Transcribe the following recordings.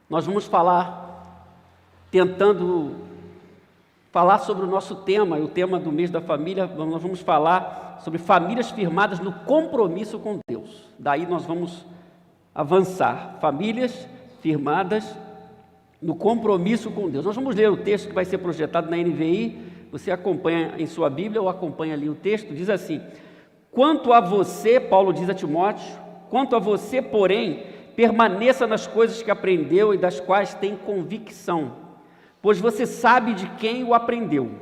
Nós vamos tentando falar sobre o nosso tema, o tema do mês da família. Nós vamos falar sobre famílias firmadas no compromisso com Deus. Daí nós vamos avançar, famílias firmadas no compromisso com Deus. Nós vamos ler o texto que vai ser projetado na NVI, você acompanha em sua Bíblia ou acompanha ali o texto, diz assim: quanto a você, Paulo diz a Timóteo, quanto a você, porém, permaneça nas coisas que aprendeu e das quais tem convicção, pois você sabe de quem o aprendeu,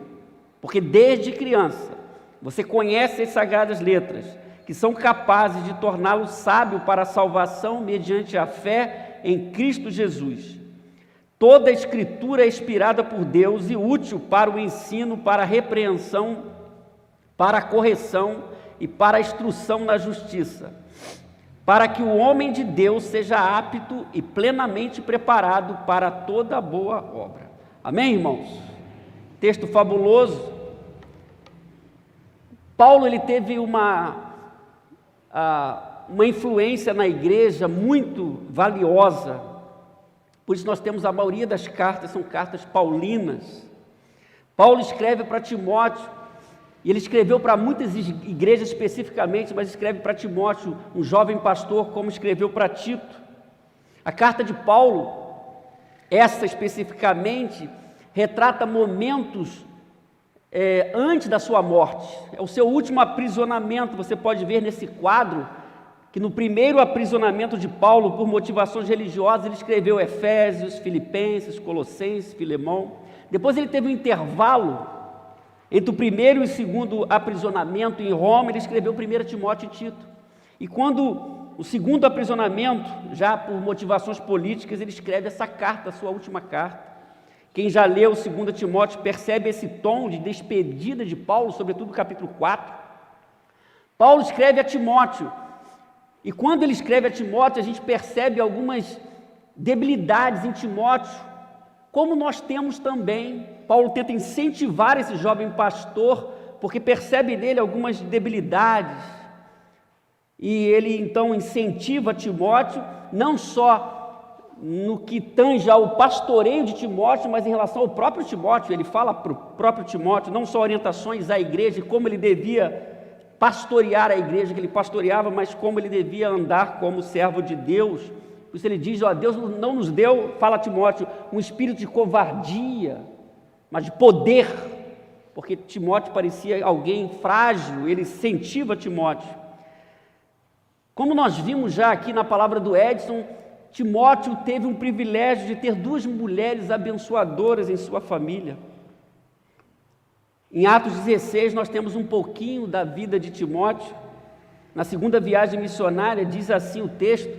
porque desde criança você conhece as sagradas letras, que são capazes de torná-lo sábio para a salvação mediante a fé em Cristo Jesus. Toda a Escritura é inspirada por Deus e útil para o ensino, para a repreensão, para a correção e para a instrução na justiça, para que o homem de Deus seja apto e plenamente preparado para toda boa obra. Amém, irmãos? Texto fabuloso. Paulo, ele teve uma influência na igreja muito valiosa, por isso nós temos a maioria das cartas, são cartas paulinas. Paulo escreve para Timóteo, e ele escreveu para muitas igrejas especificamente, mas escreve para Timóteo, um jovem pastor, como escreveu para Tito. A carta de Paulo, essa especificamente, retrata momentos antes da sua morte. É o seu último aprisionamento. Você pode ver nesse quadro que no primeiro aprisionamento de Paulo, por motivações religiosas, ele escreveu Efésios, Filipenses, Colossenses, Filemão. Depois ele teve um intervalo entre o primeiro e o segundo aprisionamento em Roma. Ele escreveu 1 Timóteo e Tito. E quando o segundo aprisionamento, já por motivações políticas, ele escreve essa carta, a sua última carta. Quem já leu 2 Timóteo percebe esse tom de despedida de Paulo, sobretudo no capítulo 4. Paulo escreve a Timóteo, e quando ele escreve a Timóteo, a gente percebe algumas debilidades em Timóteo, como nós temos também. Paulo tenta incentivar esse jovem pastor, porque percebe nele algumas debilidades, e ele então incentiva Timóteo, não só no que tange ao pastoreio de Timóteo, mas em relação ao próprio Timóteo. Ele fala para o próprio Timóteo, não só orientações à igreja, como ele devia pastorear a igreja que ele pastoreava, mas como ele devia andar como servo de Deus. Por isso ele diz: Deus não nos deu, fala a Timóteo, um espírito de covardia, mas de poder, porque Timóteo parecia alguém frágil. Ele incentiva Timóteo. Como nós vimos já aqui na palavra do Edson, Timóteo teve um privilégio de ter 2 mulheres abençoadoras em sua família. Em Atos 16 nós temos um pouquinho da vida de Timóteo. Na segunda viagem missionária, diz assim o texto: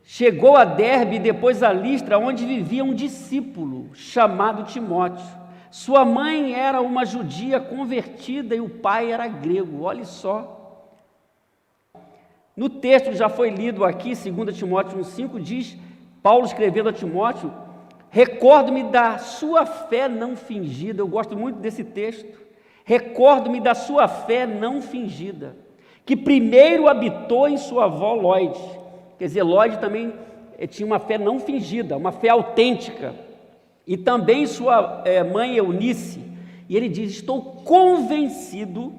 chegou a Derbe e depois a Listra, onde vivia um discípulo chamado Timóteo. Sua mãe era uma judia convertida e o pai era grego. Olha só. No texto que já foi lido aqui, 2 Timóteo 1,5, diz, Paulo escrevendo a Timóteo: recordo-me da sua fé não fingida. Eu gosto muito desse texto. Recordo-me da sua fé não fingida, que primeiro habitou em sua avó Lóide. Quer dizer, Lóide também tinha uma fé não fingida, uma fé autêntica. E também sua mãe Eunice. E ele diz: estou convencido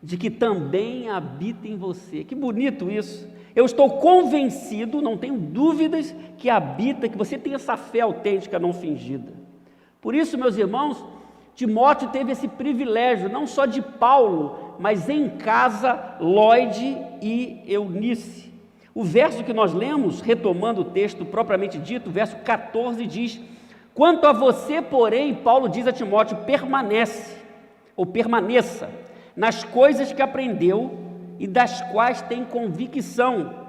de que também habita em você. Que bonito isso. Eu estou convencido, não tenho dúvidas, que habita, que você tem essa fé autêntica, não fingida. Por isso, meus irmãos, Timóteo teve esse privilégio, não só de Paulo, mas em casa, Lóide e Eunice. O verso que nós lemos, retomando o texto propriamente dito, o verso 14 diz: quanto a você, porém, Paulo diz a Timóteo, permaneça nas coisas que aprendeu e das quais tem convicção,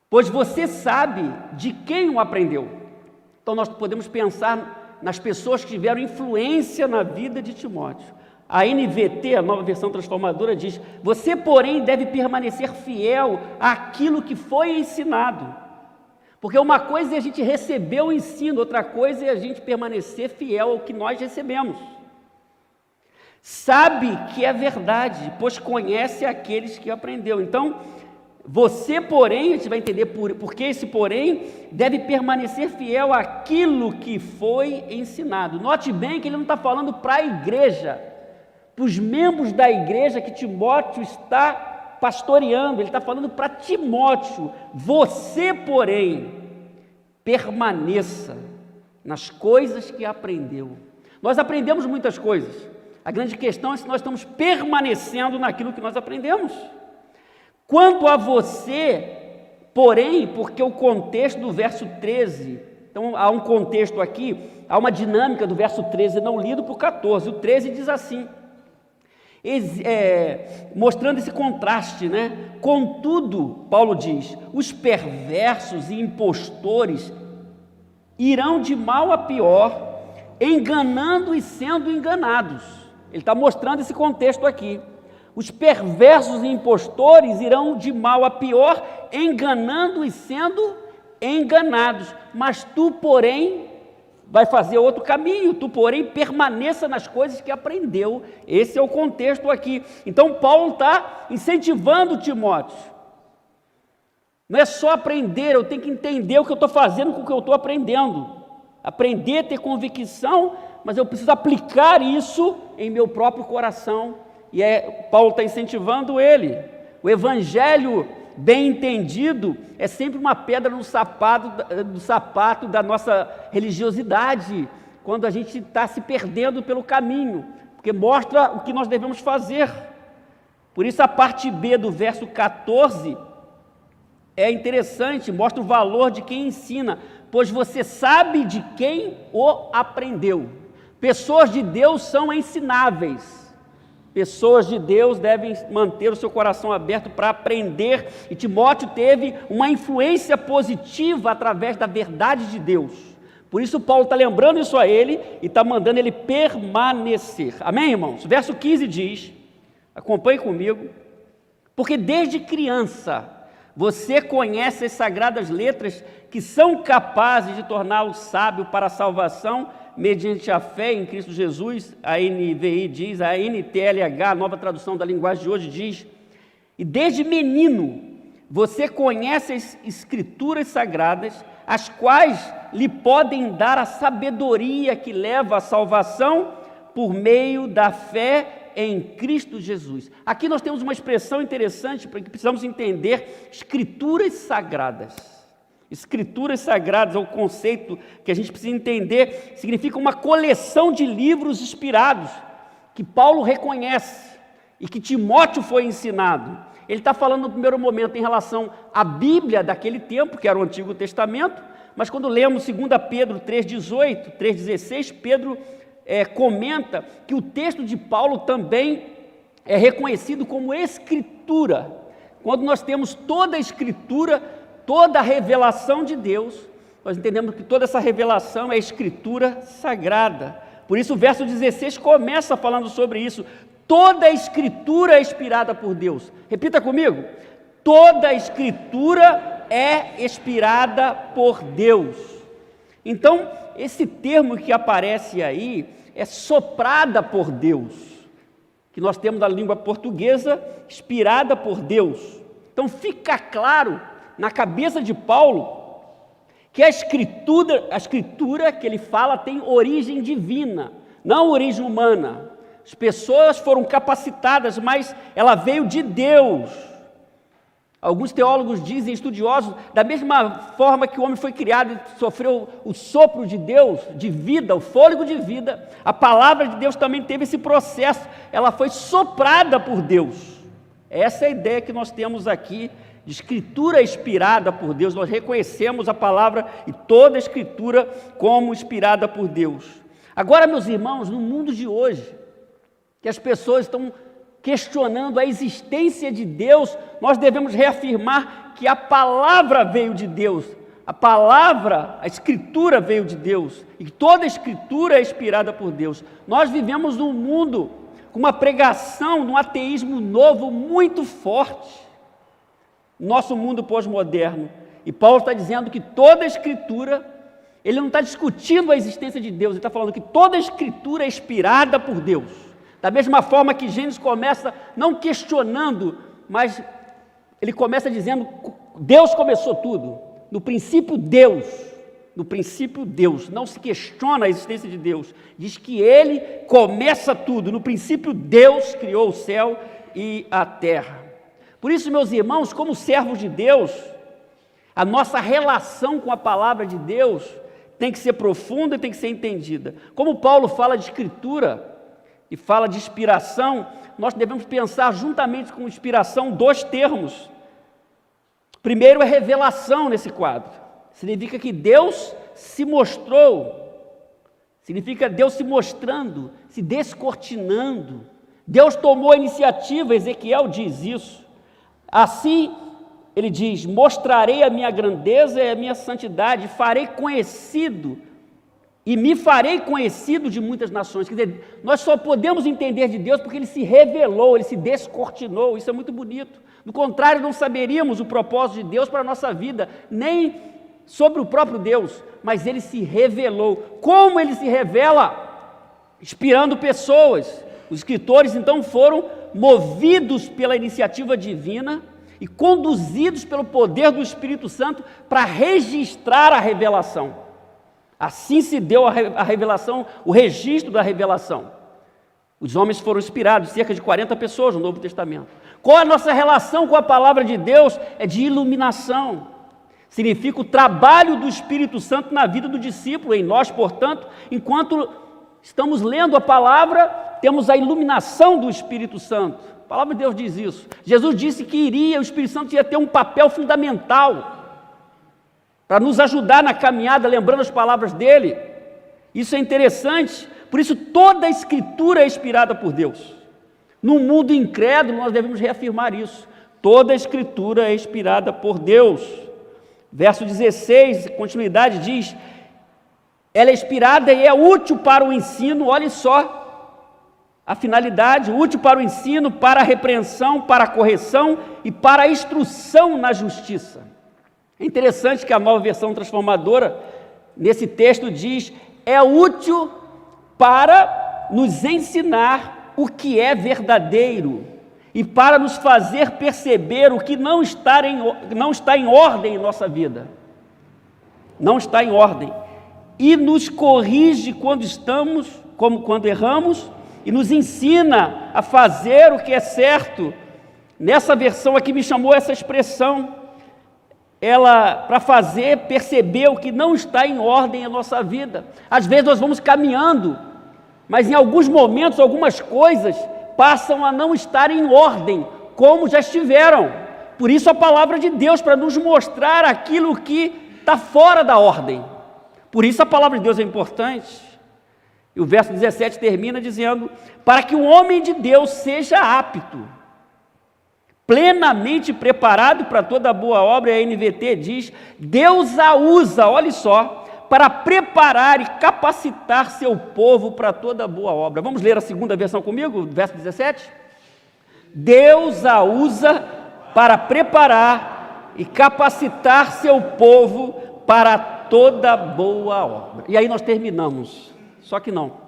pois você sabe de quem o aprendeu. Então nós podemos pensar nas pessoas que tiveram influência na vida de Timóteo. A NVT, a Nova Versão Transformadora, diz: você, porém, deve permanecer fiel àquilo que foi ensinado. Porque uma coisa é a gente receber o ensino, outra coisa é a gente permanecer fiel ao que nós recebemos. Sabe que é verdade, pois conhece aqueles que aprendeu. Então, Você, porém, a gente vai entender porque esse porém deve permanecer fiel àquilo que foi ensinado. Note bem que ele não está falando para a igreja, para os membros da igreja que Timóteo está pastoreando, ele está falando para Timóteo. Você, porém, permaneça nas coisas que aprendeu. Nós aprendemos muitas coisas, a grande questão é se nós estamos permanecendo naquilo que nós aprendemos. Quanto a você, porém, porque o contexto do verso 13, então há um contexto aqui, há uma dinâmica do verso 13 não lido para o 14, o 13 diz assim, mostrando esse contraste, né? Contudo, Paulo diz, os perversos e impostores irão de mal a pior, enganando e sendo enganados. Ele está mostrando esse contexto aqui. Os perversos e impostores irão de mal a pior, enganando e sendo enganados. Mas tu, porém, vai fazer outro caminho. Tu, porém, permaneça nas coisas que aprendeu. Esse é o contexto aqui. Então, Paulo está incentivando Timóteo. Não é só aprender, eu tenho que entender o que eu estou fazendo com o que eu estou aprendendo. Aprender, ter convicção, mas eu preciso aplicar isso em meu próprio coração. E Paulo está incentivando ele. O evangelho bem entendido é sempre uma pedra no sapato da nossa religiosidade, quando a gente está se perdendo pelo caminho, porque mostra o que nós devemos fazer. Por isso a parte B do verso 14 é interessante, mostra o valor de quem ensina, pois você sabe de quem o aprendeu. Pessoas de Deus são ensináveis. Pessoas de Deus devem manter o seu coração aberto para aprender, e Timóteo teve uma influência positiva através da verdade de Deus. Por isso Paulo está lembrando isso a ele e está mandando ele permanecer. Amém, irmãos? Verso 15 diz, acompanhe comigo, porque desde criança você conhece as sagradas letras que são capazes de torná-lo sábio para a salvação mediante a fé em Cristo Jesus. A NVI diz, a NTLH, a nova tradução da linguagem de hoje diz, e desde menino você conhece as escrituras sagradas, as quais lhe podem dar a sabedoria que leva à salvação por meio da fé em Cristo Jesus. Aqui nós temos uma expressão interessante, porque precisamos entender escrituras sagradas. Escrituras sagradas é o conceito que a gente precisa entender, significa uma coleção de livros inspirados, que Paulo reconhece e que Timóteo foi ensinado. Ele está falando no primeiro momento em relação à Bíblia daquele tempo, que era o Antigo Testamento, mas quando lemos 2 Pedro 3,18, 3,16, Pedro comenta que o texto de Paulo também é reconhecido como Escritura. Quando nós temos toda a Escritura, toda a revelação de Deus, nós entendemos que toda essa revelação é Escritura sagrada. Por isso o verso 16 começa falando sobre isso. Toda a Escritura é inspirada por Deus. Repita comigo. Toda a Escritura é inspirada por Deus. Então, esse termo que aparece aí é soprada por Deus, que nós temos na língua portuguesa, inspirada por Deus. Então fica claro na cabeça de Paulo que a escritura que ele fala tem origem divina, não origem humana. As pessoas foram capacitadas, mas ela veio de Deus. Alguns teólogos dizem, estudiosos, da mesma forma que o homem foi criado e sofreu o sopro de Deus, de vida, o fôlego de vida, a palavra de Deus também teve esse processo, ela foi soprada por Deus. Essa é a ideia que nós temos aqui, de escritura inspirada por Deus. Nós reconhecemos a palavra e toda a escritura como inspirada por Deus. Agora, meus irmãos, no mundo de hoje, que as pessoas estão questionando a existência de Deus, nós devemos reafirmar que a palavra veio de Deus, a escritura veio de Deus, e toda a escritura é inspirada por Deus. Nós vivemos num mundo com uma pregação, num ateísmo novo muito forte, nosso mundo pós-moderno, e Paulo está dizendo que toda a escritura, ele não está discutindo a existência de Deus, ele está falando que toda a escritura é inspirada por Deus. Da mesma forma que Gênesis começa não questionando, mas ele começa dizendo, Deus começou tudo, no princípio Deus, não se questiona a existência de Deus, diz que Ele começa tudo, no princípio Deus criou o céu e a terra. Por isso, meus irmãos, como servos de Deus, a nossa relação com a palavra de Deus tem que ser profunda e tem que ser entendida. Como Paulo fala de escritura e fala de inspiração, nós devemos pensar juntamente com inspiração dois termos. Primeiro é revelação nesse quadro. Significa que Deus se mostrou, significa Deus se mostrando, se descortinando. Deus tomou a iniciativa, Ezequiel diz isso. Assim, ele diz, mostrarei a minha grandeza e a minha santidade, farei conhecido, e me farei conhecido de muitas nações. Quer dizer, nós só podemos entender de Deus porque Ele se revelou, Ele se descortinou, isso é muito bonito. Do contrário, não saberíamos o propósito de Deus para a nossa vida, nem sobre o próprio Deus, mas Ele se revelou. Como Ele se revela? Inspirando pessoas. Os escritores, então, foram movidos pela iniciativa divina e conduzidos pelo poder do Espírito Santo para registrar a revelação. Assim se deu a revelação, o registro da revelação. Os homens foram inspirados, cerca de 40 pessoas no Novo Testamento. Qual a nossa relação com a palavra de Deus? É de iluminação. Significa o trabalho do Espírito Santo na vida do discípulo, em nós, portanto, enquanto estamos lendo a palavra, temos a iluminação do Espírito Santo. A palavra de Deus diz isso. Jesus disse que o Espírito Santo ia ter um papel fundamental para nos ajudar na caminhada, lembrando as palavras dele. Isso é interessante, por isso toda a Escritura é inspirada por Deus. No mundo incrédulo, nós devemos reafirmar isso. Toda a Escritura é inspirada por Deus. Verso 16, continuidade, diz, ela é inspirada e é útil para o ensino, olhe só, a finalidade, útil para o ensino, para a repreensão, para a correção e para a instrução na justiça. É interessante que a Nova Versão Transformadora, nesse texto diz, é útil para nos ensinar o que é verdadeiro e para nos fazer perceber o que não está em ordem em nossa vida. Não está em ordem. E nos corrige quando quando erramos, e nos ensina a fazer o que é certo. Nessa versão aqui me chamou essa expressão, para fazer perceber o que não está em ordem em nossa vida. Às vezes nós vamos caminhando, mas em alguns momentos, algumas coisas passam a não estar em ordem, como já estiveram. Por isso a palavra de Deus, para nos mostrar aquilo que está fora da ordem. Por isso a palavra de Deus é importante. E o verso 17 termina dizendo, para que o homem de Deus seja apto, plenamente preparado para toda boa obra, e a NVT diz, Deus a usa, olhe só, para preparar e capacitar seu povo para toda boa obra. Vamos ler a segunda versão comigo, verso 17? Deus a usa para preparar e capacitar seu povo para toda boa obra. E aí nós terminamos, só que não.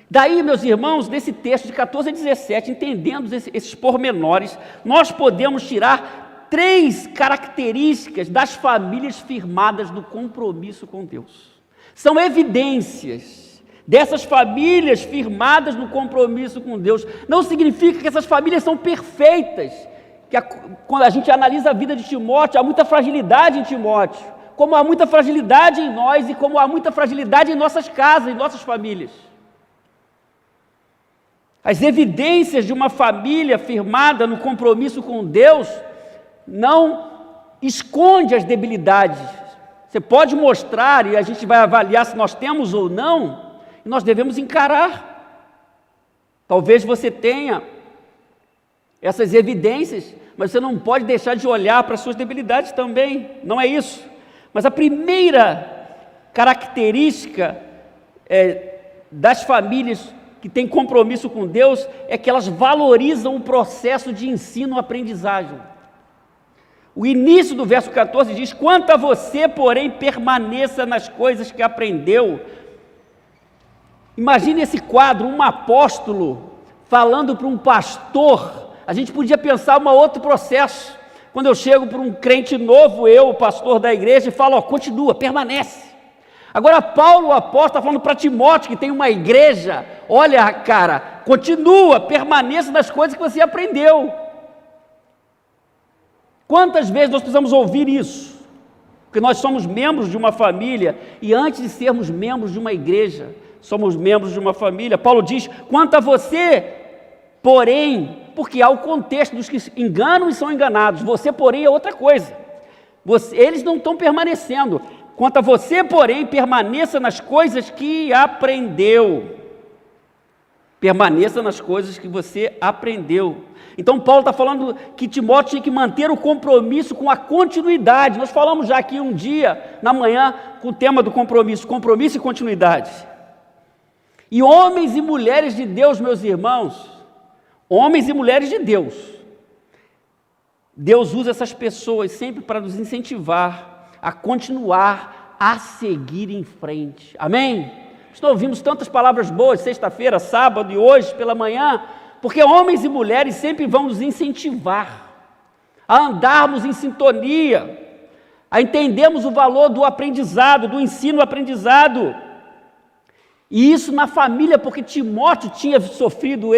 Daí, meus irmãos, nesse texto de 14 a 17, entendendo esses pormenores, nós podemos tirar 3 características das famílias firmadas no compromisso com Deus. São evidências dessas famílias firmadas no compromisso com Deus. Não significa que essas famílias são perfeitas, quando a gente analisa a vida de Timóteo, há muita fragilidade em Timóteo, como há muita fragilidade em nós e como há muita fragilidade em nossas casas, em nossas famílias. As evidências de uma família firmada no compromisso com Deus não esconde as debilidades. Você pode mostrar e a gente vai avaliar se nós temos ou não, e nós devemos encarar. Talvez você tenha essas evidências, mas você não pode deixar de olhar para as suas debilidades também, não é isso. Mas a primeira característica das famílias que têm compromisso com Deus é que elas valorizam o processo de ensino-aprendizagem. O início do verso 14 diz, quanto a você, porém, permaneça nas coisas que aprendeu. Imagine esse quadro, um apóstolo falando para um pastor. A gente podia pensar um outro processo, Quando eu chego para um crente novo, eu, o pastor da igreja, e falo, ó, continua, permanece. Agora Paulo, o apóstolo, está falando para Timóteo, que tem uma igreja, olha, cara, continua, permaneça nas coisas que você aprendeu. Quantas vezes nós precisamos ouvir isso? Porque nós somos membros de uma família, e antes de sermos membros de uma igreja, somos membros de uma família. Paulo diz, quanto a você, porém, porque há o contexto dos que enganam e são enganados, você, porém, é outra coisa. Eles não estão permanecendo. Quanto a você, porém, permaneça nas coisas que aprendeu. Permaneça nas coisas que você aprendeu. Então Paulo está falando que Timóteo tinha que manter o compromisso com a continuidade. Nós falamos já aqui um dia, na manhã, com o tema do compromisso e continuidade. E homens e mulheres de Deus, meus irmãos, homens e mulheres de Deus, Deus usa essas pessoas sempre para nos incentivar a continuar a seguir em frente. Amém? Nós ouvimos tantas palavras boas, sexta-feira, sábado e hoje pela manhã, porque homens e mulheres sempre vão nos incentivar a andarmos em sintonia, a entendermos o valor do aprendizado, do ensino-aprendizado. E isso na família, porque Timóteo tinha sofrido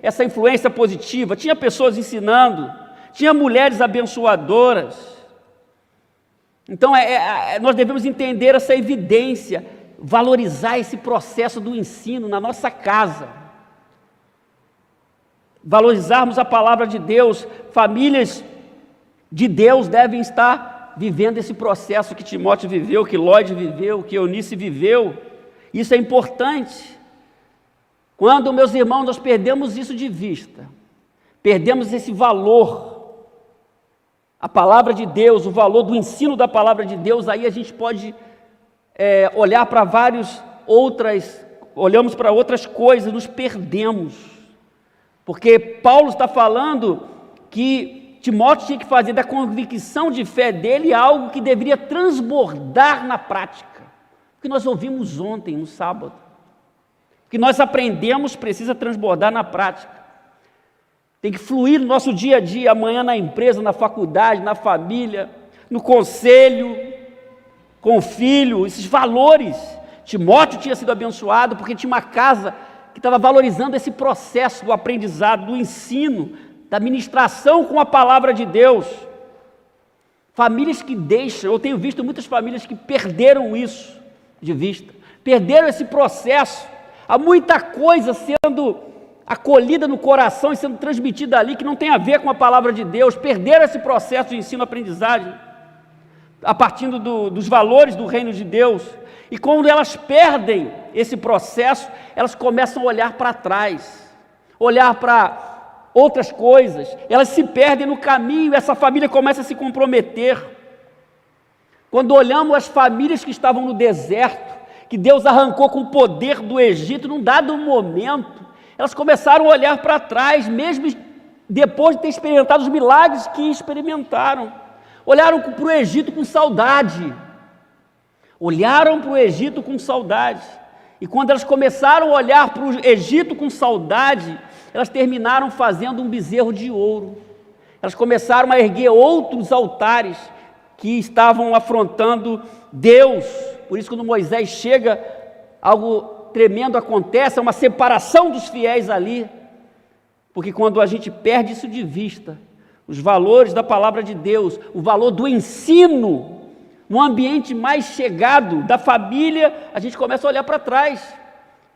essa influência positiva, tinha pessoas ensinando, tinha mulheres abençoadoras. Então nós devemos entender essa evidência, valorizar esse processo do ensino na nossa casa, valorizarmos a palavra de Deus. Famílias de Deus devem estar vivendo esse processo que Timóteo viveu, que Lloyd viveu, que Eunice viveu. Isso é importante. Quando, meus irmãos, nós perdemos isso de vista, perdemos esse valor, a palavra de Deus, o valor do ensino da palavra de Deus, aí a gente pode olhar para olhamos para outras coisas, nos perdemos. Porque Paulo está falando que Timóteo tinha que fazer da convicção de fé dele algo que deveria transbordar na prática. O que nós ouvimos ontem, no sábado, o que nós aprendemos precisa transbordar na prática, tem que fluir no nosso dia a dia, amanhã na empresa, na faculdade, na família, no conselho, com o filho, esses valores. Timóteo tinha sido abençoado porque tinha uma casa que estava valorizando esse processo do aprendizado, do ensino, da ministração com a palavra de Deus. Famílias que deixam, eu tenho visto muitas famílias que perderam isso de vista, perderam esse processo. Há muita coisa sendo acolhida no coração e sendo transmitida ali que não tem a ver com a palavra de Deus, perderam esse processo de ensino-aprendizagem a partir dos valores do reino de Deus. E quando elas perdem esse processo, elas começam a olhar para trás, olhar para outras coisas, elas se perdem no caminho, essa família começa a se comprometer. Quando olhamos as famílias que estavam no deserto, que Deus arrancou com o poder do Egito, num dado momento, elas começaram a olhar para trás, mesmo depois de ter experimentado os milagres que experimentaram. Olharam para o Egito com saudade. Olharam para o Egito com saudade. E quando elas começaram a olhar para o Egito com saudade, elas terminaram fazendo um bezerro de ouro. Elas começaram a erguer outros altares que estavam afrontando Deus. Por isso, quando Moisés chega, algo tremendo acontece, é uma separação dos fiéis ali. Porque quando a gente perde isso de vista, os valores da palavra de Deus, o valor do ensino, no ambiente mais chegado da família, a gente começa a olhar para trás.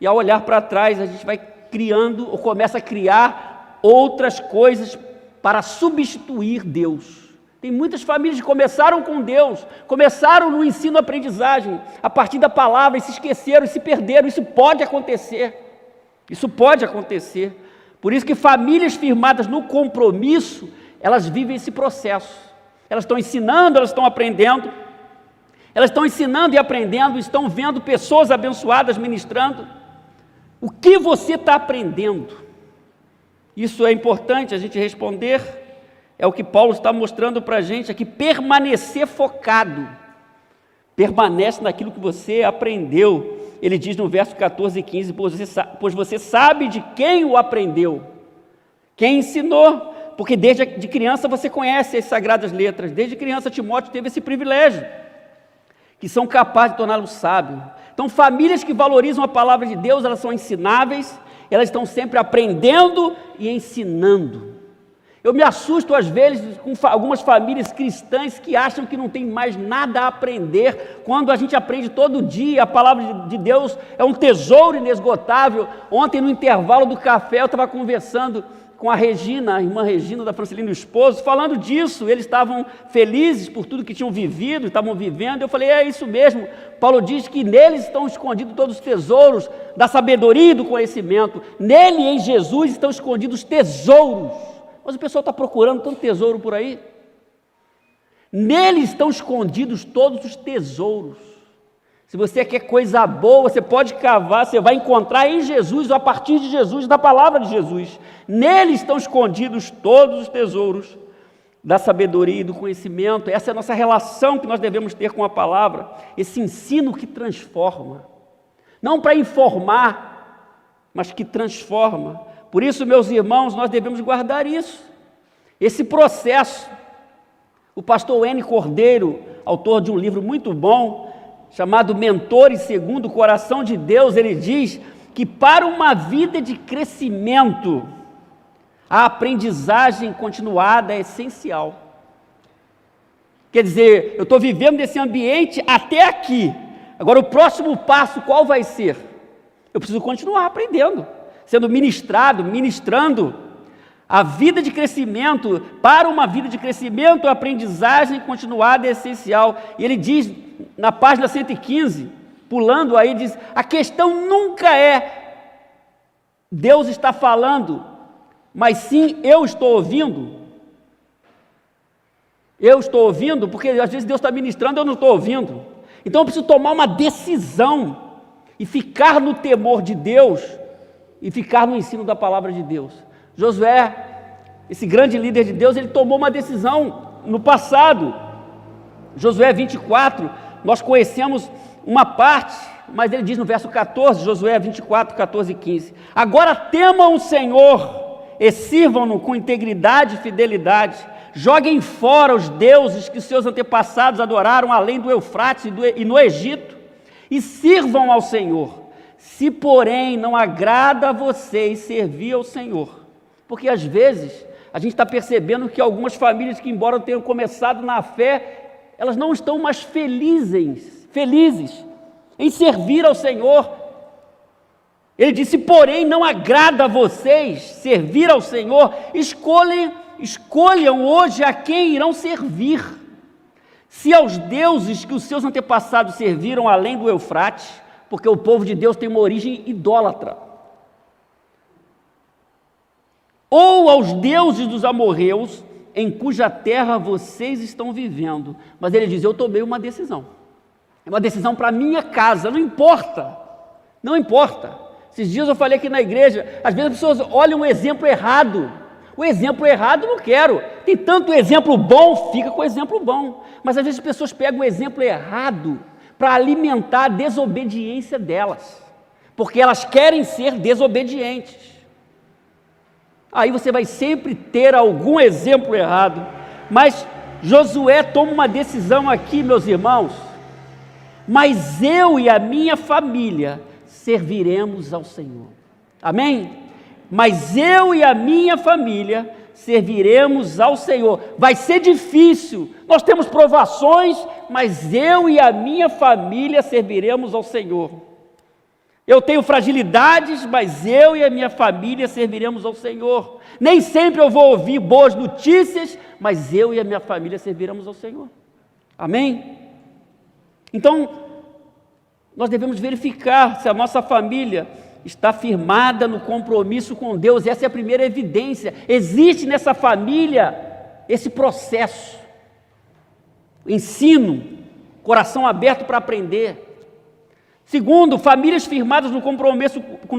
E ao olhar para trás, a gente vai criando, ou começa a criar outras coisas para substituir Deus. Tem muitas famílias que começaram com Deus, começaram no ensino-aprendizagem, a partir da palavra, e se esqueceram, e se perderam. Isso pode acontecer, isso pode acontecer. Por isso que famílias firmadas no compromisso, elas vivem esse processo. Elas estão ensinando, elas estão aprendendo, elas estão ensinando e aprendendo, estão vendo pessoas abençoadas ministrando. O que você está aprendendo? Isso é importante a gente responder. É o que Paulo está mostrando para a gente aqui, permanecer focado. Permanece naquilo que você aprendeu. Ele diz no verso 14 e 15, pois você sabe de quem o aprendeu, quem ensinou. porque desde de criança você conhece as Sagradas Letras, desde criança Timóteo teve esse privilégio, que são capazes de torná-lo sábio. Então, famílias que valorizam a palavra de Deus, elas são ensináveis, elas estão sempre aprendendo e ensinando. Eu me assusto às vezes com algumas famílias cristãs que acham que não tem mais nada a aprender, quando a gente aprende todo dia. A palavra de Deus é um tesouro inesgotável. Ontem, no intervalo do café, eu estava conversando com a Regina, a irmã Regina da Francelina e o esposo, falando disso. Eles estavam felizes por tudo que tinham vivido, estavam vivendo. Eu falei, é isso mesmo. Paulo diz que neles estão escondidos todos os tesouros da sabedoria e do conhecimento. Nele, em Jesus, estão escondidos tesouros. Mas o pessoal está procurando tanto tesouro por aí. Nele estão escondidos todos os tesouros. Se você quer coisa boa, você pode cavar, você vai encontrar em Jesus, ou a partir de Jesus, da palavra de Jesus. Nele estão escondidos todos os tesouros da sabedoria e do conhecimento. Essa é a nossa relação que nós devemos ter com a palavra, esse ensino que transforma. Não para informar, mas que transforma. Por isso, meus irmãos, nós devemos guardar isso, esse processo. O pastor N. Cordeiro, autor de um livro muito bom, chamado Mentores Segundo o Coração de Deus, ele diz que para uma vida de crescimento, a aprendizagem continuada é essencial. Quer dizer, eu estou vivendo nesse ambiente até aqui, agora o próximo passo qual vai ser? Eu preciso continuar aprendendo, sendo ministrando. A vida de crescimento, para uma vida de crescimento, a aprendizagem continuada é essencial. E ele diz, na página 115, pulando aí, diz, a questão nunca é Deus está falando, mas sim eu estou ouvindo. Eu estou ouvindo, porque às vezes Deus está ministrando e eu não estou ouvindo. Então eu preciso tomar uma decisão e ficar no temor de Deus e ficar no ensino da palavra de Deus. Josué, esse grande líder de Deus, ele tomou uma decisão no passado. Josué 24, nós conhecemos uma parte, mas ele diz no verso 14, Josué 24, 14 e 15, agora temam o Senhor e sirvam-no com integridade e fidelidade, joguem fora os deuses que seus antepassados adoraram além do Eufrates e no Egito, e sirvam ao Senhor. Se porém não agrada a vocês servir ao Senhor, porque às vezes a gente está percebendo que algumas famílias que, embora tenham começado na fé, elas não estão mais felizes em servir ao Senhor. Ele disse, porém não agrada a vocês servir ao Senhor, escolham hoje a quem irão servir. Se aos deuses que os seus antepassados serviram além do Eufrates, porque o povo de Deus tem uma origem idólatra, ou aos deuses dos amorreus, em cuja terra vocês estão vivendo. Mas ele diz, eu tomei uma decisão, é uma decisão para a minha casa, não importa. Esses dias eu falei aqui na igreja, às vezes as pessoas olham um exemplo errado, o exemplo errado não quero, tem tanto exemplo bom, fica com o exemplo bom, mas às vezes as pessoas pegam o exemplo errado para alimentar a desobediência delas, porque elas querem ser desobedientes. Aí você vai sempre ter algum exemplo errado, mas Josué toma uma decisão aqui, meus irmãos, mas eu e a minha família serviremos ao Senhor, amém? Mas eu e a minha família serviremos ao Senhor. Vai ser difícil, nós temos provações, mas eu e a minha família serviremos ao Senhor. Eu tenho fragilidades, mas eu e a minha família serviremos ao Senhor. Nem sempre eu vou ouvir boas notícias, mas eu e a minha família serviremos ao Senhor. Amém? Então, nós devemos verificar se a nossa família está firmada no compromisso com Deus. Essa é a primeira evidência. Existe nessa família esse processo, ensino, coração aberto para aprender. Segundo, famílias firmadas no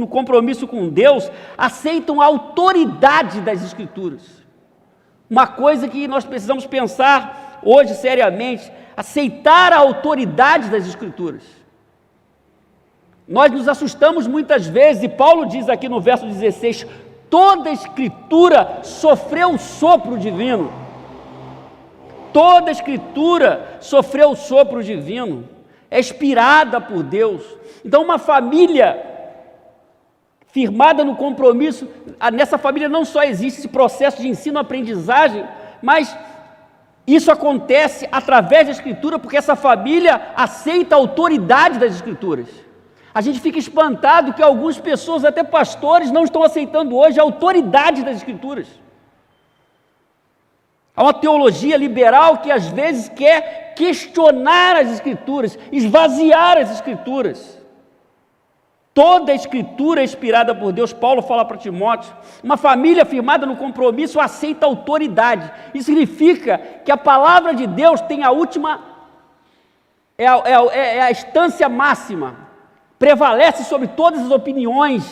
compromisso com Deus aceitam a autoridade das Escrituras. Uma coisa que nós precisamos pensar hoje seriamente, aceitar a autoridade das Escrituras. Nós nos assustamos muitas vezes, e Paulo diz aqui no verso 16, Toda a Escritura sofreu o sopro divino. Toda a Escritura sofreu o sopro divino. É inspirada por Deus. Então, uma família firmada no compromisso, nessa família não só existe esse processo de ensino-aprendizagem, mas isso acontece através da Escritura, porque essa família aceita a autoridade das Escrituras. A gente fica espantado que algumas pessoas, até pastores, não estão aceitando hoje a autoridade das Escrituras. Há uma teologia liberal que às vezes quer questionar as Escrituras, esvaziar as Escrituras. Toda a Escritura é inspirada por Deus. Paulo fala para Timóteo, uma família firmada no compromisso aceita a autoridade. Isso significa que a palavra de Deus tem a última, é a instância máxima, prevalece sobre todas as opiniões.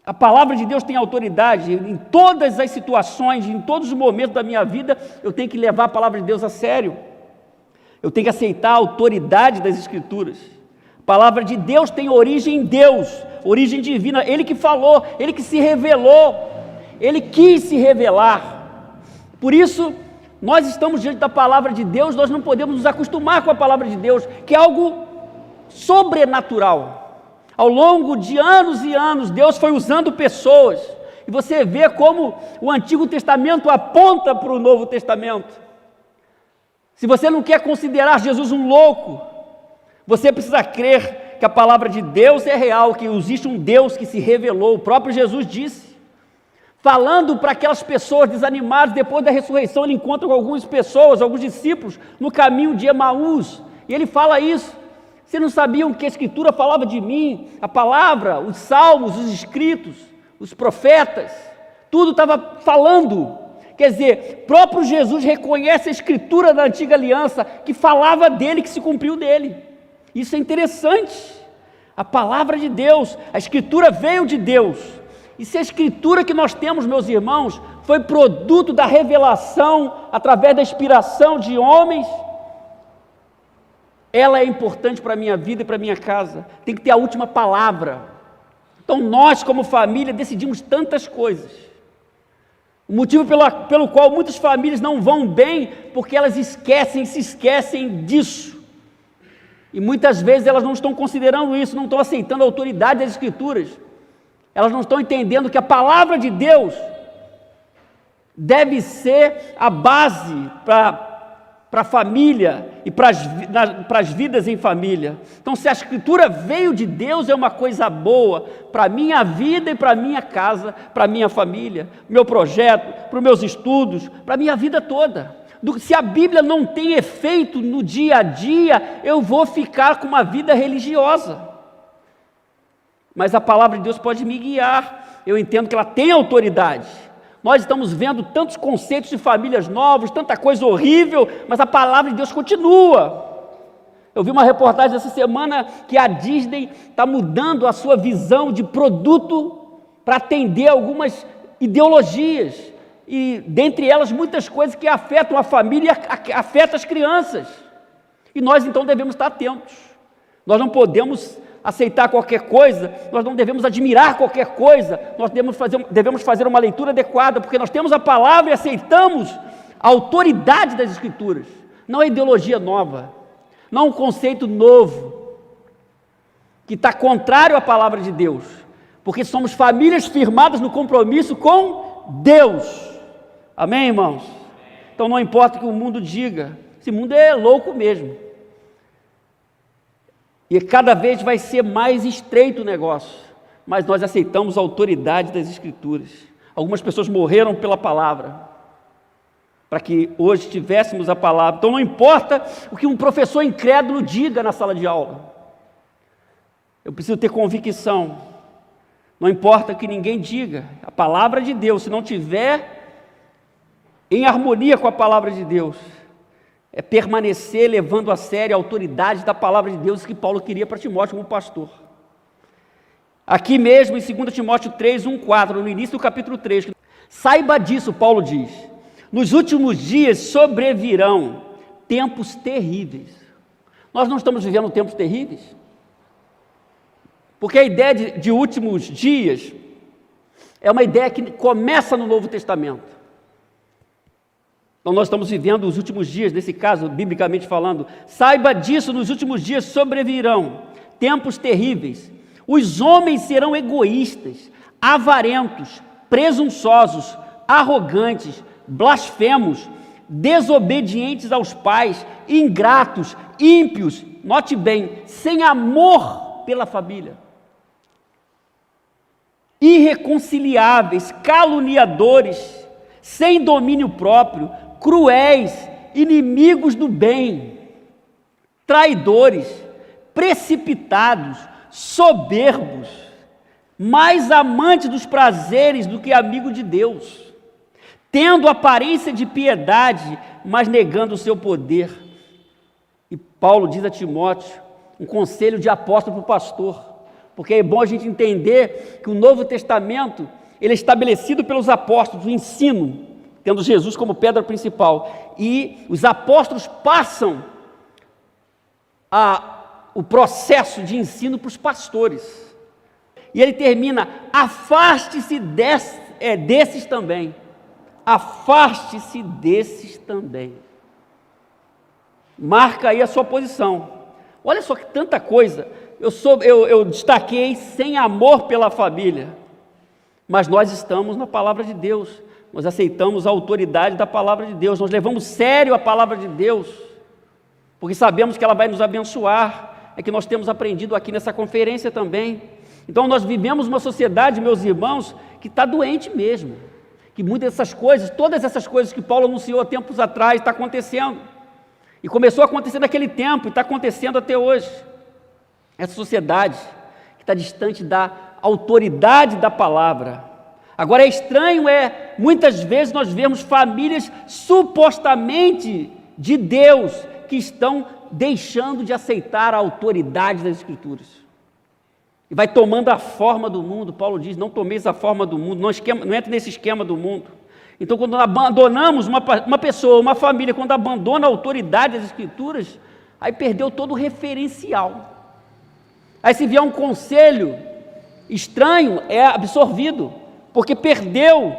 A palavra de Deus tem autoridade em todas as situações, em todos os momentos da minha vida. Eu tenho que levar a palavra de Deus a sério. Eu tenho que aceitar a autoridade das Escrituras. A palavra de Deus tem origem em Deus, origem divina. Ele que falou, Ele que se revelou, Ele quis se revelar. Por isso, nós estamos diante da palavra de Deus, nós não podemos nos acostumar com a palavra de Deus, que é algo sobrenatural. Ao longo de anos e anos, Deus foi usando pessoas, e você vê como o Antigo Testamento aponta para o Novo Testamento. Se você não quer considerar Jesus um louco, você precisa crer que a palavra de Deus é real, que existe um Deus que se revelou. O próprio Jesus disse, falando para aquelas pessoas desanimadas, depois da ressurreição, ele encontra com algumas pessoas, alguns discípulos, no caminho de Emaús, e ele fala isso. Vocês não sabiam que a Escritura falava de mim? A palavra, os salmos, os escritos, os profetas, tudo estava falando. Quer dizer, próprio Jesus reconhece a Escritura da antiga aliança, que falava dele, que se cumpriu dele. Isso é interessante. A palavra de Deus, a Escritura veio de Deus. E se a Escritura que nós temos, meus irmãos, foi produto da revelação, através da inspiração de homens, ela é importante para a minha vida e para a minha casa. Tem que ter a última palavra. Então nós, como família, decidimos tantas coisas. O motivo pelo qual muitas famílias não vão bem, porque elas se esquecem disso. E muitas vezes elas não estão considerando isso, não estão aceitando a autoridade das Escrituras. Elas não estão entendendo que a palavra de Deus deve ser a base para a família e para as vidas em família. Então, se a Escritura veio de Deus, é uma coisa boa para a minha vida e para a minha casa, para a minha família, meu projeto, para os meus estudos, para a minha vida toda. Se a Bíblia não tem efeito no dia a dia, eu vou ficar com uma vida religiosa. Mas a palavra de Deus pode me guiar. Eu entendo que ela tem autoridade. Nós estamos vendo tantos conceitos de famílias novos, tanta coisa horrível, mas a palavra de Deus continua. Eu vi uma reportagem essa semana que a Disney está mudando a sua visão de produto para atender algumas ideologias, e dentre elas muitas coisas que afetam a família e afetam as crianças. E nós então devemos estar atentos. Nós não podemos aceitar qualquer coisa, nós não devemos admirar qualquer coisa, nós devemos fazer uma leitura adequada, porque nós temos a palavra e aceitamos a autoridade das Escrituras, não a ideologia nova, não um conceito novo, que está contrário à palavra de Deus, porque somos famílias firmadas no compromisso com Deus. Amém, irmãos? Então não importa o que o mundo diga, esse mundo é louco mesmo. E cada vez vai ser mais estreito o negócio, mas nós aceitamos a autoridade das Escrituras. Algumas pessoas morreram pela palavra, para que hoje tivéssemos a palavra. Então não importa o que um professor incrédulo diga na sala de aula, eu preciso ter convicção. Não importa o que ninguém diga, a palavra de Deus, se não tiver em harmonia com a palavra de Deus, é permanecer levando a sério a autoridade da palavra de Deus que Paulo queria para Timóteo como pastor. Aqui mesmo em 2 Timóteo 3, 1, 4, no início do capítulo 3, saiba disso, Paulo diz, nos últimos dias sobrevirão tempos terríveis. Nós não estamos vivendo tempos terríveis? Porque a ideia de últimos dias é uma ideia que começa no Novo Testamento. Então nós estamos vivendo os últimos dias, nesse caso, biblicamente falando. Saiba disso, nos últimos dias sobrevirão tempos terríveis. Os homens serão egoístas, avarentos, presunçosos, arrogantes, blasfemos, desobedientes aos pais, ingratos, ímpios, note bem, sem amor pela família, irreconciliáveis, caluniadores, sem domínio próprio, cruéis, inimigos do bem, traidores, precipitados, soberbos, mais amantes dos prazeres do que amigo de Deus, tendo aparência de piedade, mas negando o seu poder. E Paulo diz a Timóteo, um conselho de apóstolo para o pastor, porque é bom a gente entender que o Novo Testamento, ele é estabelecido pelos apóstolos, o ensino, tendo Jesus como pedra principal, e os apóstolos passam o processo de ensino para os pastores, e ele termina, afaste-se desses também, afaste-se desses também, marca aí a sua posição. Olha só que tanta coisa, eu destaquei sem amor pela família, mas nós estamos na palavra de Deus, nós aceitamos a autoridade da palavra de Deus, nós levamos sério a palavra de Deus, porque sabemos que ela vai nos abençoar, é que nós temos aprendido aqui nessa conferência também. Então nós vivemos uma sociedade, meus irmãos, que está doente mesmo, que muitas dessas coisas, todas essas coisas que Paulo anunciou há tempos atrás, está acontecendo, e começou a acontecer naquele tempo, e está acontecendo até hoje. Essa sociedade que está distante da autoridade da palavra. Agora é estranho, muitas vezes nós vemos famílias supostamente de Deus, que estão deixando de aceitar a autoridade das Escrituras. E vai tomando a forma do mundo. Paulo diz, não tomeis a forma do mundo, não entre nesse esquema do mundo. Então, quando abandonamos uma pessoa, uma família, quando abandona a autoridade das Escrituras, aí perdeu todo o referencial. Aí se vier um conselho estranho, é absorvido, porque perdeu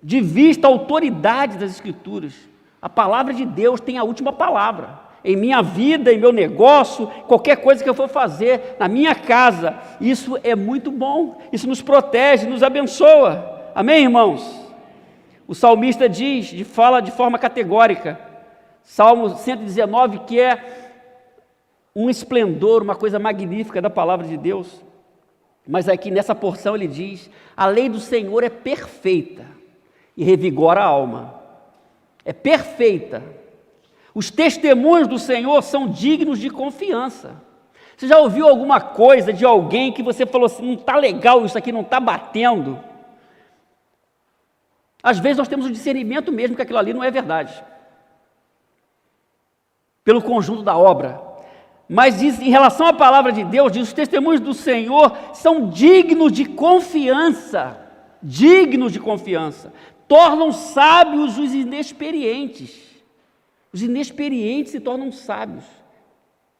de vista a autoridade das Escrituras. A palavra de Deus tem a última palavra. Em minha vida, em meu negócio, qualquer coisa que eu for fazer, na minha casa, isso é muito bom, isso nos protege, nos abençoa. Amém, irmãos? O salmista fala de forma categórica, Salmo 119, que é um esplendor, uma coisa magnífica da palavra de Deus, mas aqui nessa porção ele diz, a lei do Senhor é perfeita e revigora a alma, é perfeita, os testemunhos do Senhor são dignos de confiança. Você já ouviu alguma coisa de alguém que você falou assim, não está legal, isso aqui não está batendo? Às vezes nós temos o discernimento mesmo que aquilo ali não é verdade, pelo conjunto da obra, mas diz, em relação à palavra de Deus, diz, os testemunhos do Senhor são dignos de confiança, tornam sábios os inexperientes se tornam sábios,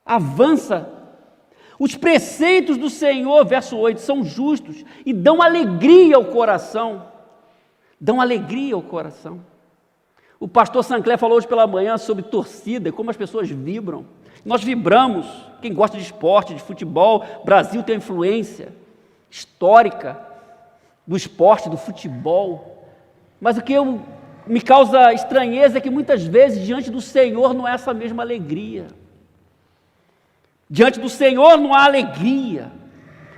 avança, os preceitos do Senhor, verso 8, são justos e dão alegria ao coração, O pastor Sancler falou hoje pela manhã sobre torcida, como as pessoas vibram. Nós vibramos, quem gosta de esporte, de futebol, o Brasil tem influência histórica do esporte, do futebol. Mas o que me causa estranheza é que muitas vezes diante do Senhor não é essa mesma alegria. Diante do Senhor não há alegria.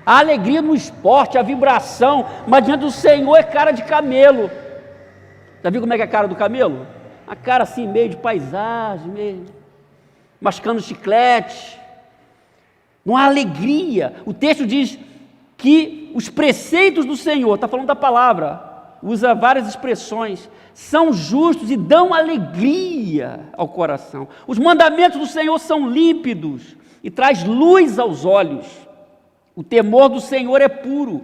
Há alegria no esporte, a vibração, mas diante do Senhor é cara de camelo. Já viu como é que é a cara do camelo? A cara assim, meio de paisagem, meio mascando chiclete. Não há alegria. O texto diz que os preceitos do Senhor, está falando da palavra, usa várias expressões, são justos e dão alegria ao coração. Os mandamentos do Senhor são límpidos e traz luz aos olhos. O temor do Senhor é puro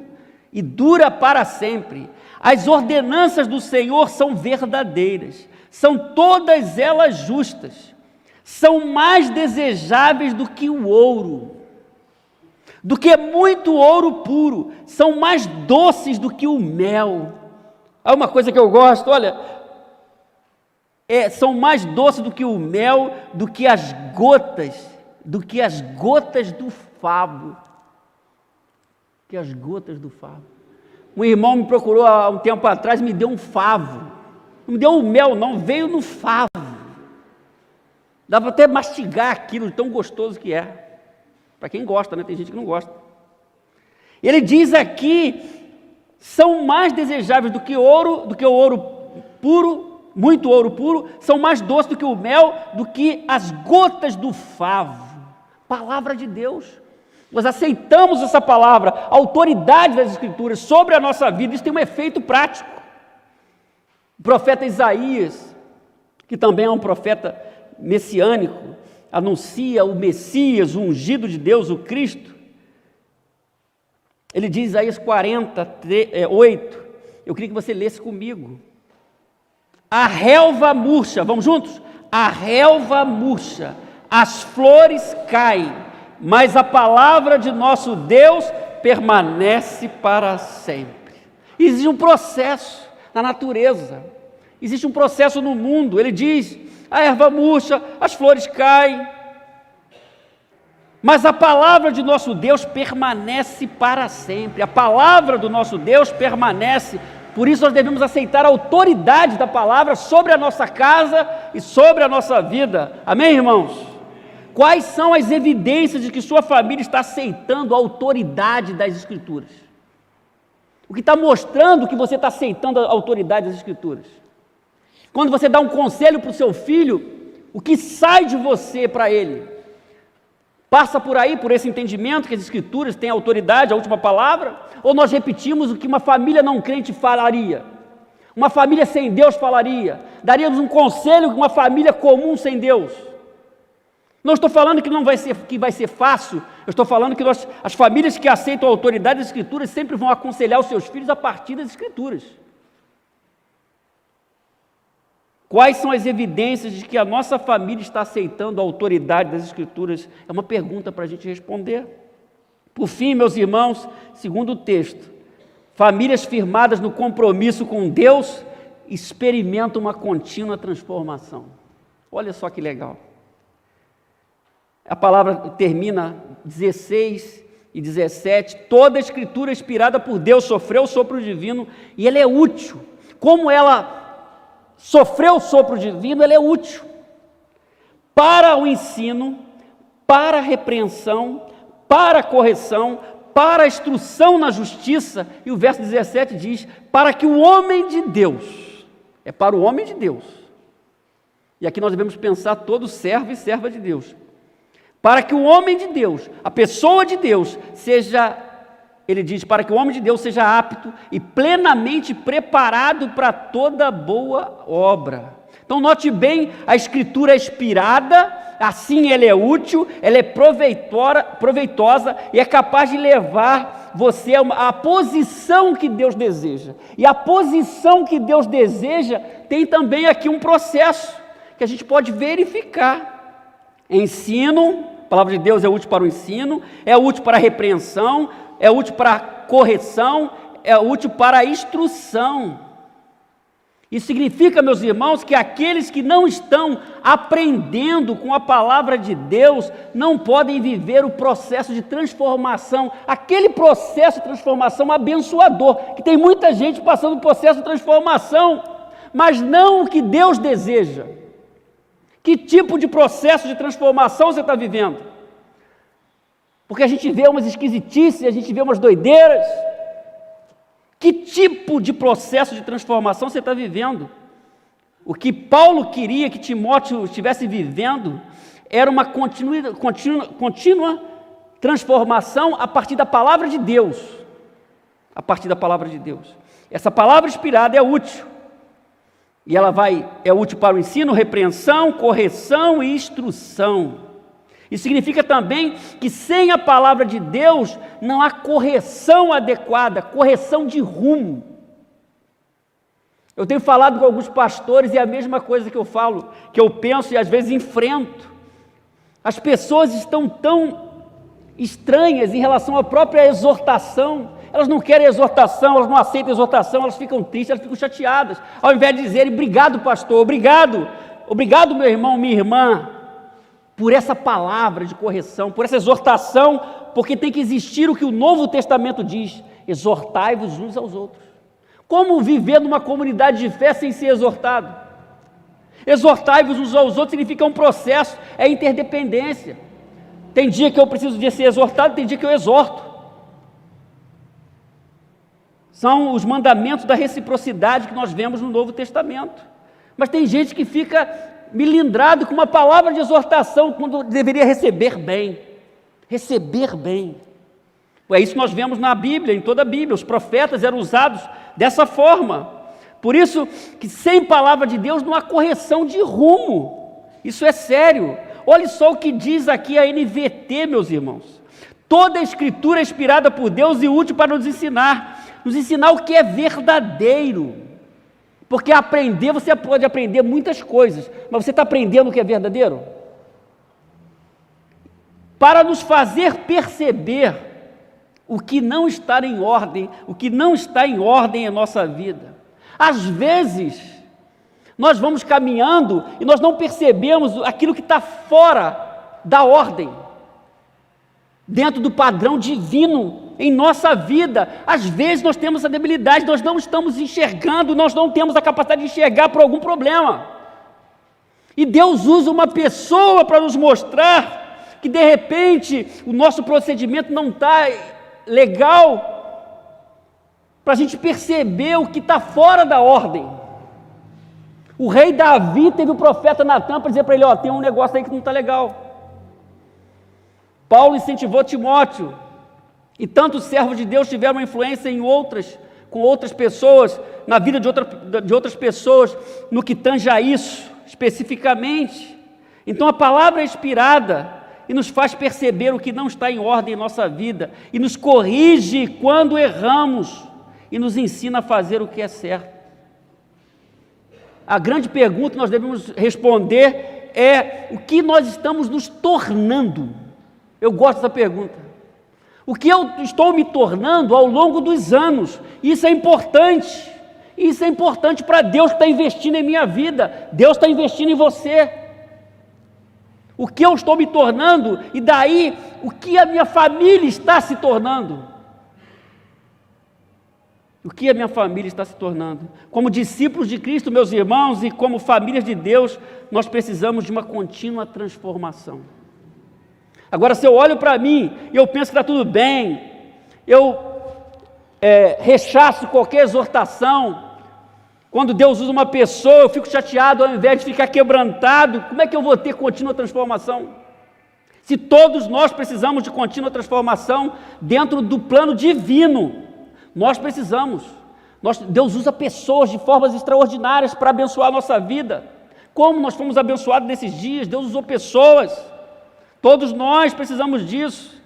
e dura para sempre. As ordenanças do Senhor são verdadeiras, são todas elas justas, são mais desejáveis do que o ouro, do que muito ouro puro, são mais doces do que o mel. Há uma coisa que eu gosto, olha, são mais doces do que o mel, do que as gotas do favo. Que as gotas do favo. Um irmão me procurou há um tempo atrás e me deu um favo. Não me deu um mel, não, veio no favo. Dava até mastigar aquilo, de tão gostoso que é. Para quem gosta, né? Tem gente que não gosta. Ele diz aqui, são mais desejáveis do que o ouro puro, muito ouro puro, são mais doces do que o mel, do que as gotas do favo. Palavra de Deus. Nós aceitamos essa palavra, a autoridade das Escrituras sobre a nossa vida, isso tem um efeito prático. O profeta Isaías, que também é um profeta messiânico, anuncia o Messias, o ungido de Deus, o Cristo. Ele diz, Isaías 48, eu queria que você lesse comigo. A relva murcha, vamos juntos? A relva murcha, as flores caem, mas a palavra de nosso Deus permanece para sempre. Existe um processo na natureza, existe um processo no mundo. Ele diz, a erva murcha, as flores caem, mas a palavra de nosso Deus permanece para sempre. A palavra do nosso Deus permanece. Por isso nós devemos aceitar a autoridade da palavra sobre a nossa casa e sobre a nossa vida. Amém, irmãos? Quais são as evidências de que sua família está aceitando a autoridade das Escrituras? O que está mostrando que você está aceitando a autoridade das Escrituras? Quando você dá um conselho para o seu filho, o que sai de você para ele? Passa por aí, por esse entendimento que as Escrituras têm autoridade, a última palavra? Ou nós repetimos o que uma família não crente falaria? Uma família sem Deus falaria? Daríamos um conselho que uma família comum sem Deus? Não estou falando que vai ser fácil, eu estou falando que as famílias que aceitam a autoridade das Escrituras sempre vão aconselhar os seus filhos a partir das Escrituras. Quais são as evidências de que a nossa família está aceitando a autoridade das Escrituras? É uma pergunta para a gente responder. Por fim, meus irmãos, segundo o texto, famílias firmadas no compromisso com Deus experimentam uma contínua transformação. Olha só que legal. A palavra termina 16 e 17, toda a Escritura inspirada por Deus sofreu o sopro divino e ela é útil. Como ela sofreu o sopro divino, ela é útil para o ensino, para a repreensão, para a correção, para a instrução na justiça, e o verso 17 diz, para que o homem de Deus, é para o homem de Deus, e aqui nós devemos pensar todo servo e serva de Deus, para que o homem de Deus, a pessoa de Deus, ele diz, para que o homem de Deus seja apto e plenamente preparado para toda boa obra. Então note bem, a Escritura é inspirada, assim ela é útil, ela é proveitosa e é capaz de levar você à posição que Deus deseja. E a posição que Deus deseja tem também aqui um processo que a gente pode verificar. Ensino, a palavra de Deus é útil para o ensino, é útil para a repreensão, é útil para a correção, é útil para a instrução. Isso significa, meus irmãos, que aqueles que não estão aprendendo com a palavra de Deus não podem viver o processo de transformação, aquele processo de transformação abençoador, que tem muita gente passando por processo de transformação, mas não o que Deus deseja. Que tipo de processo de transformação você está vivendo? Porque a gente vê umas esquisitices, a gente vê umas doideiras. Que tipo de processo de transformação você está vivendo? O que Paulo queria que Timóteo estivesse vivendo era uma contínua transformação a partir da palavra de Deus. A partir da palavra de Deus. Essa palavra inspirada é útil. E ela é útil para o ensino, repreensão, correção e instrução. Isso significa também que sem a palavra de Deus não há correção adequada, correção de rumo. Eu tenho falado com alguns pastores e é a mesma coisa que eu falo, que eu penso e às vezes enfrento. As pessoas estão tão estranhas em relação à própria exortação. Elas não querem exortação, elas não aceitam exortação, elas ficam tristes, elas ficam chateadas. Ao invés de dizerem, obrigado pastor, obrigado meu irmão, minha irmã, por essa palavra de correção, por essa exortação, porque tem que existir o que o Novo Testamento diz, exortai-vos uns aos outros. Como viver numa comunidade de fé sem ser exortado? Exortai-vos uns aos outros significa um processo, é interdependência. Tem dia que eu preciso de ser exortado, tem dia que eu exorto. São os mandamentos da reciprocidade que nós vemos no Novo Testamento. Mas tem gente que fica milindrado com uma palavra de exortação quando deveria receber bem. Receber bem. É isso que nós vemos na Bíblia, em toda a Bíblia. Os profetas eram usados dessa forma. Por isso que sem palavra de Deus não há correção de rumo. Isso é sério. Olha só o que diz aqui a NVT, meus irmãos. Toda a Escritura é inspirada por Deus e útil para nos ensinar o que é verdadeiro. Porque aprender, você pode aprender muitas coisas, mas você está aprendendo o que é verdadeiro? Para nos fazer perceber o que não está em ordem, em nossa vida. Às vezes, nós vamos caminhando e nós não percebemos aquilo que está fora da ordem, dentro do padrão divino em nossa vida. Às vezes nós temos a debilidade, nós não estamos enxergando, nós não temos a capacidade de enxergar por algum problema. E Deus usa uma pessoa para nos mostrar que de repente o nosso procedimento não está legal, para a gente perceber o que está fora da ordem. O rei Davi teve o profeta Natan para dizer para ele, tem um negócio aí que não está legal. Paulo incentivou Timóteo, e tantos servos de Deus tiveram uma influência com outras pessoas, na vida de outras pessoas, no que tange a isso, especificamente. Então a palavra é inspirada e nos faz perceber o que não está em ordem em nossa vida, e nos corrige quando erramos, e nos ensina a fazer o que é certo. A grande pergunta que nós devemos responder é, o que nós estamos nos tornando? Eu gosto dessa pergunta. O que eu estou me tornando ao longo dos anos? Isso é importante. Isso é importante para Deus que está investindo em minha vida. Deus está investindo em você. O que eu estou me tornando? E daí, o que a minha família está se tornando? O que a minha família está se tornando? Como discípulos de Cristo, meus irmãos, e como famílias de Deus, nós precisamos de uma contínua transformação. Agora, se eu olho para mim e eu penso que está tudo bem, eu rechaço qualquer exortação, quando Deus usa uma pessoa, eu fico chateado ao invés de ficar quebrantado, como é que eu vou ter contínua transformação? Se todos nós precisamos de contínua transformação dentro do plano divino, nós precisamos. Deus usa pessoas de formas extraordinárias para abençoar a nossa vida. Como nós fomos abençoados nesses dias, Deus usou pessoas. Todos nós precisamos disso.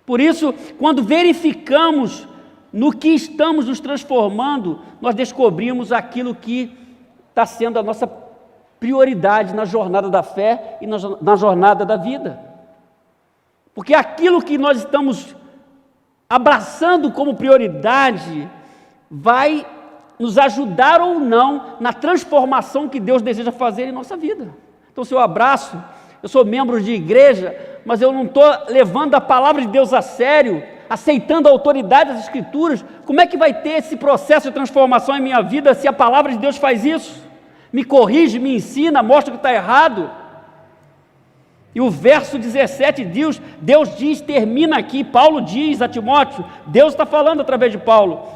Por isso, quando verificamos no que estamos nos transformando, nós descobrimos aquilo que está sendo a nossa prioridade na jornada da fé e na jornada da vida. Porque aquilo que nós estamos abraçando como prioridade vai nos ajudar ou não na transformação que Deus deseja fazer em nossa vida. Então, se eu abraço, eu sou membro de igreja, mas eu não estou levando a palavra de Deus a sério, aceitando a autoridade das Escrituras, como é que vai ter esse processo de transformação em minha vida se a palavra de Deus faz isso? Me corrige, me ensina, mostra o que está errado. E o verso 17 Deus diz, termina aqui, Paulo diz a Timóteo, Deus está falando através de Paulo,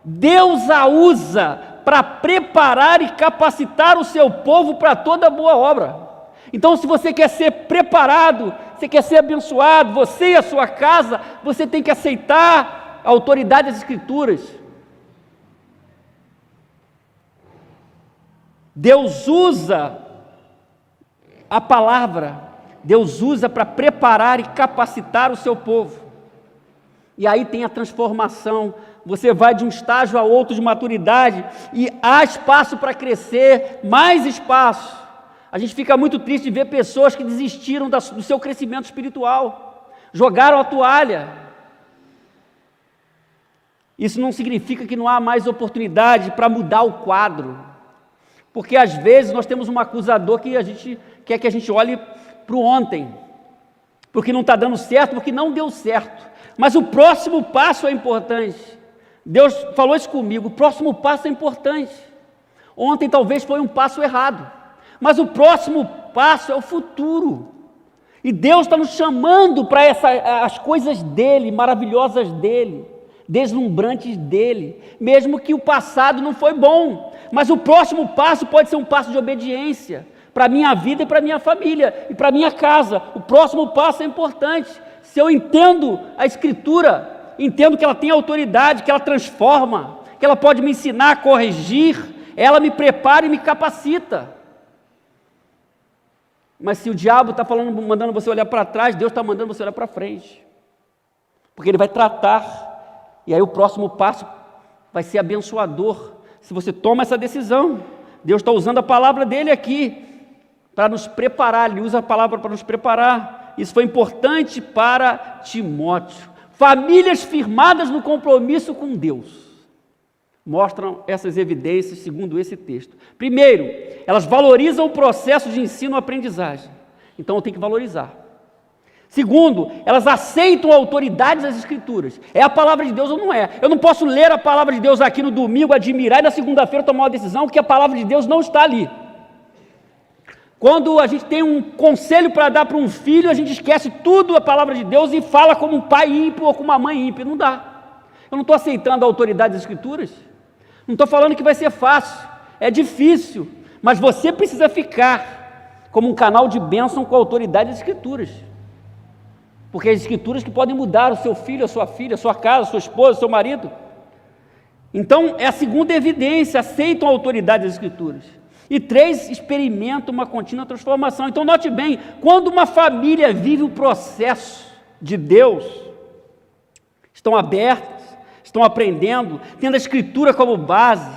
Deus a usa para preparar e capacitar o seu povo para toda boa obra. Então, se você quer ser preparado, você quer ser abençoado, você e a sua casa, você tem que aceitar a autoridade das Escrituras. Deus usa a palavra, Deus usa para preparar e capacitar o seu povo. E aí tem a transformação. Você vai de um estágio a outro de maturidade e há espaço para crescer, mais espaço. A gente fica muito triste de ver pessoas que desistiram do seu crescimento espiritual. jogaram a toalha. Isso não significa que não há mais oportunidade para mudar o quadro, porque às vezes nós temos um acusador que a gente quer que a gente olhe para o ontem, porque não está dando certo, porque não deu certo, mas o próximo passo é importante. Deus falou isso comigo, o próximo passo é importante. Ontem talvez foi um passo errado, mas o próximo passo é o futuro, e Deus está nos chamando para as coisas dEle, maravilhosas dEle, deslumbrantes dEle, mesmo que o passado não foi bom, mas o próximo passo pode ser um passo de obediência, para a minha vida e para a minha família, e para a minha casa. O próximo passo é importante. Se eu entendo a Escritura, entendo que ela tem autoridade, que ela transforma, que ela pode me ensinar a corrigir, ela me prepara e me capacita. Mas se o diabo está mandando você olhar para trás, Deus está mandando você olhar para frente, porque Ele vai tratar, e aí o próximo passo vai ser abençoador, se você toma essa decisão. Deus está usando a palavra dEle aqui, para nos preparar, Ele usa a palavra para nos preparar. Isso foi importante para Timóteo. Famílias firmadas no compromisso com Deus mostram essas evidências segundo esse texto. Primeiro, elas valorizam o processo de ensino-aprendizagem, então eu tenho que valorizar. Segundo, elas aceitam a autoridade das Escrituras. É a palavra de Deus ou não é? Eu não posso ler a palavra de Deus aqui no domingo, admirar, e na segunda-feira tomar uma decisão que a palavra de Deus não está ali. Quando a gente tem um conselho para dar para um filho, a gente esquece tudo a palavra de Deus e fala como um pai ímpio ou como uma mãe ímpia. Não dá. Eu não estou aceitando a autoridade das Escrituras. Não estou falando que vai ser fácil. É difícil. Mas você precisa ficar como um canal de bênção com a autoridade das Escrituras. Porque as Escrituras que podem mudar o seu filho, a sua filha, a sua casa, a sua esposa, o seu marido. Então, é a segunda evidência. Aceitam a autoridade das Escrituras. E 3, experimentam uma contínua transformação. Então note bem, quando uma família vive o processo de Deus, estão abertas, estão aprendendo, tendo a Escritura como base,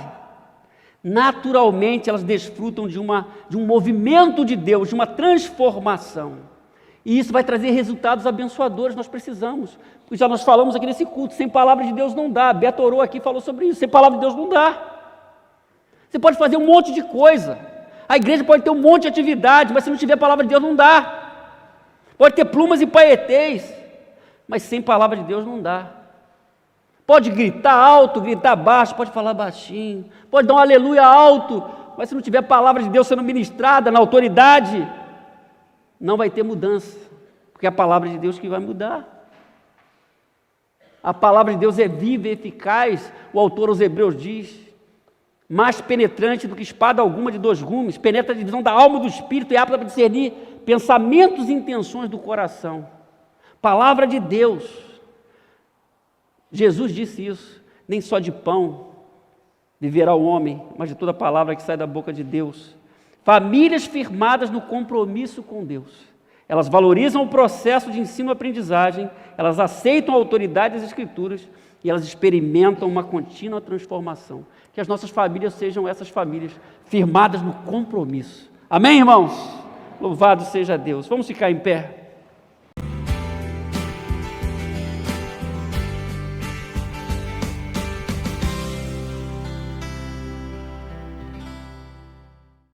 naturalmente elas desfrutam de um movimento de Deus, de uma transformação. E isso vai trazer resultados abençoadores. Nós precisamos, já nós falamos aqui nesse culto, sem palavra de Deus não dá. Beto orou aqui e falou sobre isso, sem palavra de Deus não dá. Você pode fazer um monte de coisa, a igreja pode ter um monte de atividade, mas se não tiver a palavra de Deus não dá. Pode ter plumas e paetês, mas sem palavra de Deus não dá. Pode gritar alto, gritar baixo, pode falar baixinho, pode dar um aleluia alto, mas se não tiver a palavra de Deus sendo ministrada na autoridade, não vai ter mudança, porque é a palavra de Deus que vai mudar. A palavra de Deus é viva e eficaz, o autor aos Hebreus diz, mais penetrante do que espada alguma de 2 gumes, penetra a divisão da alma e do espírito e é apta para discernir pensamentos e intenções do coração. Palavra de Deus. Jesus disse isso, nem só de pão viverá o homem, mas de toda palavra que sai da boca de Deus. Famílias firmadas no compromisso com Deus. Elas valorizam o processo de ensino-aprendizagem, elas aceitam a autoridade das Escrituras e elas experimentam uma contínua transformação. Que as nossas famílias sejam essas famílias firmadas no compromisso. Amém, irmãos? Louvado seja Deus. Vamos ficar em pé.